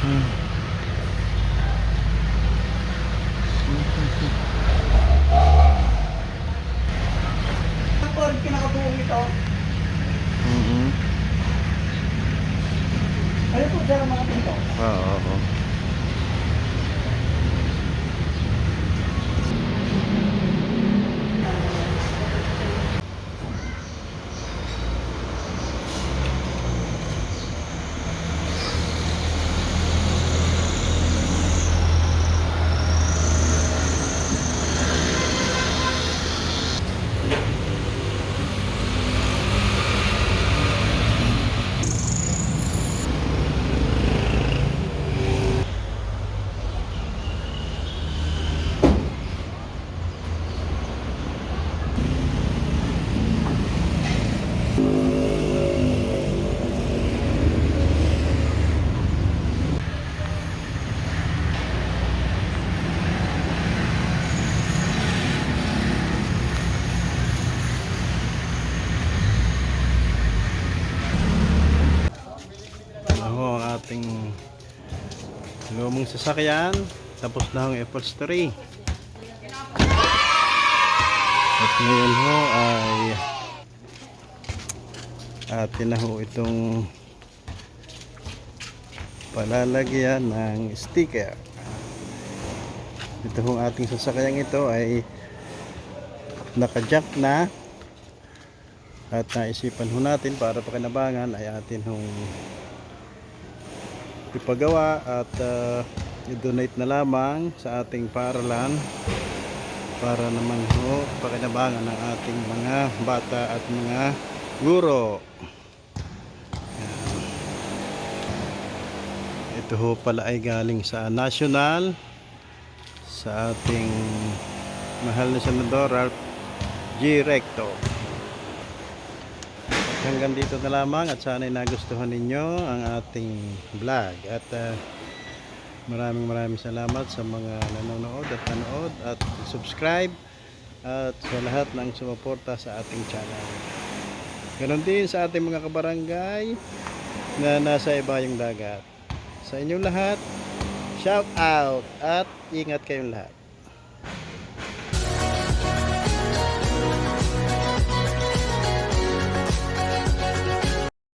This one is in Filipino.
Hmm. Pag pinakabuong ito, Mm-hmm. ayun po sir ang mga pinto. Oo. Ako ang ating lumang sasakyan. Tapos na ang upholstery. At ngayon ho ay atin na ho itong palalagyan ng sticker. Ito ho ating sasakyan, ito ay naka-jack na. At naisipan ho natin para pakinabangan ay atin hong ipagawa at i-donate na lamang sa ating paaralan para naman ho pakinabangan ng ating mga bata at mga guro. Ito ho pala ay galing sa national, sa ating mahal na senador Ralph G. Recto. Hanggang dito na lamang at sana'y nagustuhan ninyo ang ating vlog at maraming salamat sa mga nanonood at subscribe at sa lahat ng sumuporta sa ating channel. Ganon din sa ating mga kabarangay na nasa ibayong dagat. Sa inyong lahat, shout out at ingat kayong lahat.